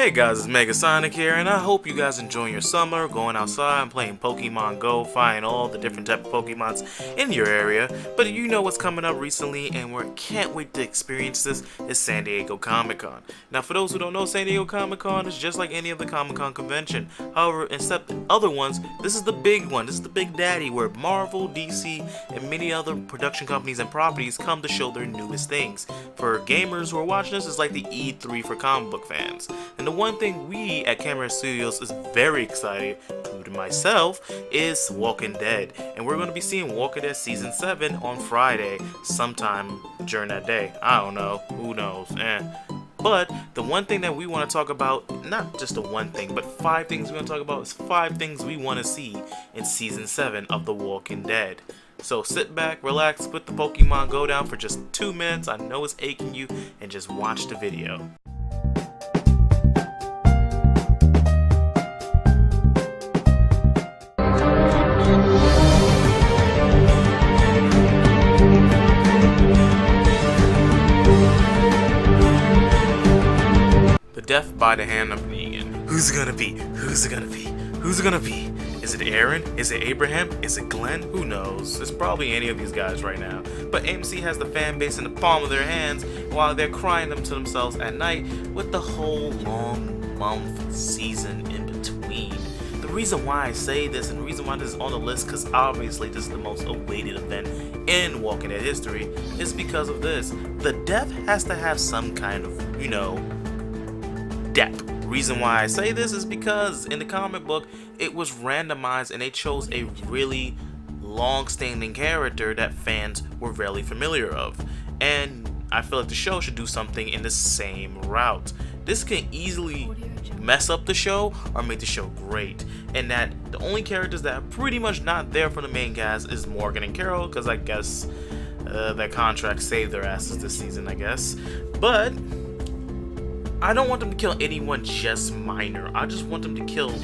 Hey guys, it's Megasonic here, and I hope you guys enjoying your summer, going outside and playing Pokemon Go, finding all the different type of Pokemons in your area. But you know what's coming up recently, and we can't wait to experience this, is San Diego Comic-Con. Now for those who don't know, San Diego Comic-Con is just like any other Comic-Con convention. However, except the other ones, this is the big one, this is the big daddy, where Marvel, DC, and many other production companies and properties come to show their newest things. For gamers who are watching this, it's like the E3 for comic book fans. And the one thing we at Camera Studios is very excited, including myself, is Walking Dead. And we're going to be seeing Walking Dead Season 7 on Friday, sometime during that day. I don't know, who knows, But the one thing that we want to talk about, not just the one thing, but 5 things we're going to talk about is 5 things we want to see in Season 7 of The Walking Dead. So sit back, relax, put the Pokemon Go down for just 2 minutes, I know it's aching you, and just watch the video. Death by the hand of Negan. Who's it gonna be? Who's it gonna be? Who's it gonna be? Is it Aaron? Is it Abraham? Is it Glenn? Who knows? It's probably any of these guys right now. But AMC has the fan base in the palm of their hands while they're crying them to themselves at night with the whole long month season in between. The reason why I say this and the reason why this is on the list, because obviously this is the most awaited event in Walking Dead history, is because of this. The death has to have some kind of, depth. Reason why I say this is because in the comic book it was randomized and they chose a really long-standing character that fans were really familiar of, and I feel like the show should do something in the same route. This can easily mess up the show or make the show great, and that the only characters that are pretty much not there from the main cast is Morgan and Carol, because I guess their contract saved their asses this season, I guess. But I don't want them to kill anyone just minor. I just want them to kill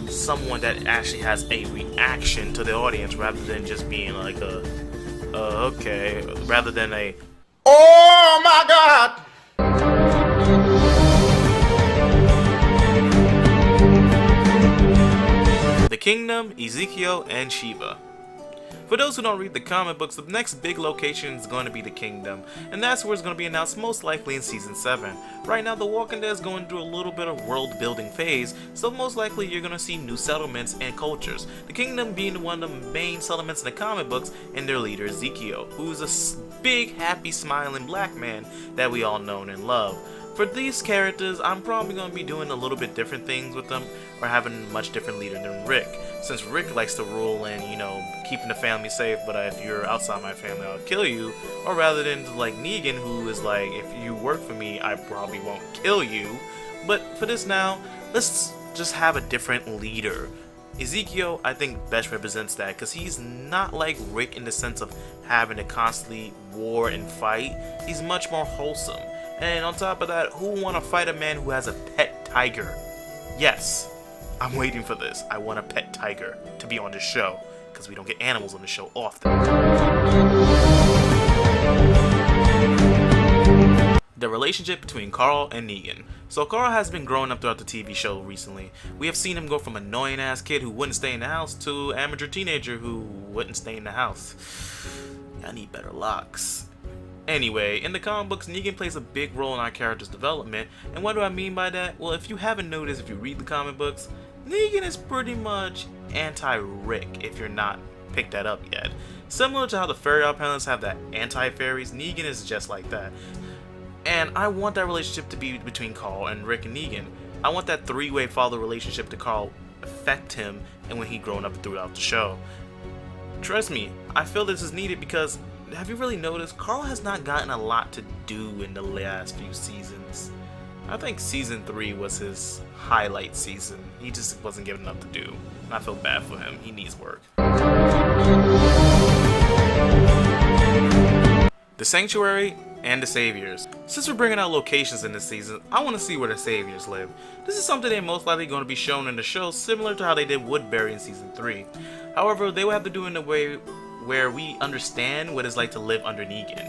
someone that actually has a reaction to the audience rather than just being like okay, rather than a, oh my god! The Kingdom, Ezekiel, and Shiva. For those who don't read the comic books, the next big location is going to be the Kingdom, and that's where it's going to be announced most likely in Season 7. Right now, The Walking Dead is going through a little bit of world building phase, so most likely you're going to see new settlements and cultures. The Kingdom being one of the main settlements in the comic books, and their leader Ezekiel, who's a big, happy, smiling black man that we all know and love. For these characters, I'm probably going to be doing a little bit different things with them, or having a much different leader than Rick. Since Rick likes to rule and, keeping the family safe, but if you're outside my family, I'll kill you. Or rather than like Negan, who is like, if you work for me, I probably won't kill you. But for this now, let's just have a different leader. Ezekiel, I think, best represents that, because he's not like Rick in the sense of having to constantly war and fight. He's much more wholesome. And on top of that, who want to fight a man who has a pet tiger? Yes, I'm waiting for this. I want a pet tiger to be on this show, because we don't get animals on the show often. The relationship between Carl and Negan. So Carl has been growing up throughout the TV show recently. We have seen him go from annoying ass kid who wouldn't stay in the house to amateur teenager who wouldn't stay in the house. I need better locks. Anyway, in the comic books, Negan plays a big role in our character's development, and what do I mean by that? Well, if you haven't noticed, if you read the comic books, Negan is pretty much anti-Rick, if you're not picked that up yet. Similar to how the Fairy Palace have that anti-fairies, Negan is just like that. And I want that relationship to be between Carl and Rick and Negan. I want that three-way father relationship to Carl affect him and when he grown up throughout the show. Trust me, I feel this is needed because, have you really noticed, Carl has not gotten a lot to do in the last few seasons. I think Season 3 was his highlight season. He just wasn't given enough to do. And I feel bad for him. He needs work. The Sanctuary and the Saviors. Since we're bringing out locations in this season, I want to see where the Saviors live. This is something they're most likely going to be shown in the show, similar to how they did Woodbury in Season 3. However, they will have to do it in a way where we understand what it's like to live under Negan.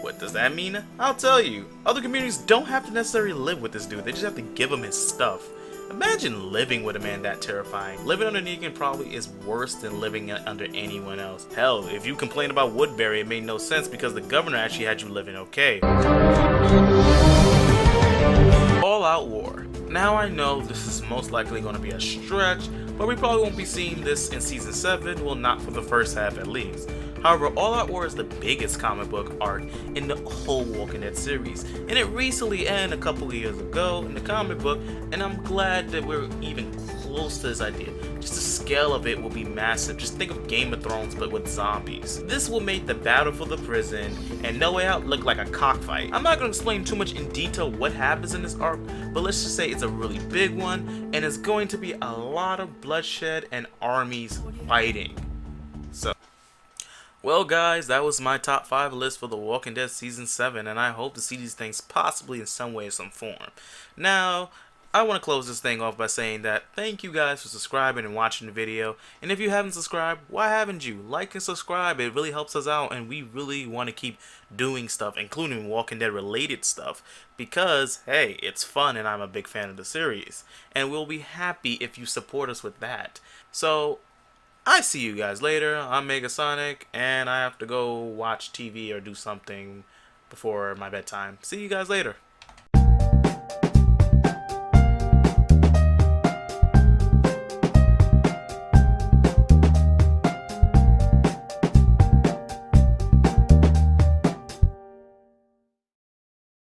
What does that mean? I'll tell you. Other communities don't have to necessarily live with this dude, they just have to give him his stuff. Imagine living with a man that terrifying. Living under Negan probably is worse than living under anyone else. Hell, if you complain about Woodbury, it made no sense because the governor actually had you living okay. All Out War. Now I know this is most likely going to be a stretch, but we probably won't be seeing this in Season 7, well not for the first half at least. However, All Out War is the biggest comic book arc in the whole Walking Dead series, and it recently ended a couple of years ago in the comic book, and I'm glad that we're even close to this idea. Just the scale of it will be massive. Just think of Game of Thrones but with zombies. This will make the battle for the prison and No Way Out look like a cockfight. I'm not going to explain too much in detail what happens in this arc, but let's just say it's a really big one, and it's going to be a lot of bloodshed and armies fighting. Well guys, that was my top 5 list for The Walking Dead Season 7, and I hope to see these things possibly in some way or some form. Now, I want to close this thing off by saying that thank you guys for subscribing and watching the video, and if you haven't subscribed, why haven't you? Like and subscribe, it really helps us out, and we really want to keep doing stuff, including Walking Dead related stuff, because, hey, it's fun and I'm a big fan of the series, and we'll be happy if you support us with that. So, I see you guys later. I'm Megasonic, and I have to go watch TV or do something before my bedtime. See you guys later.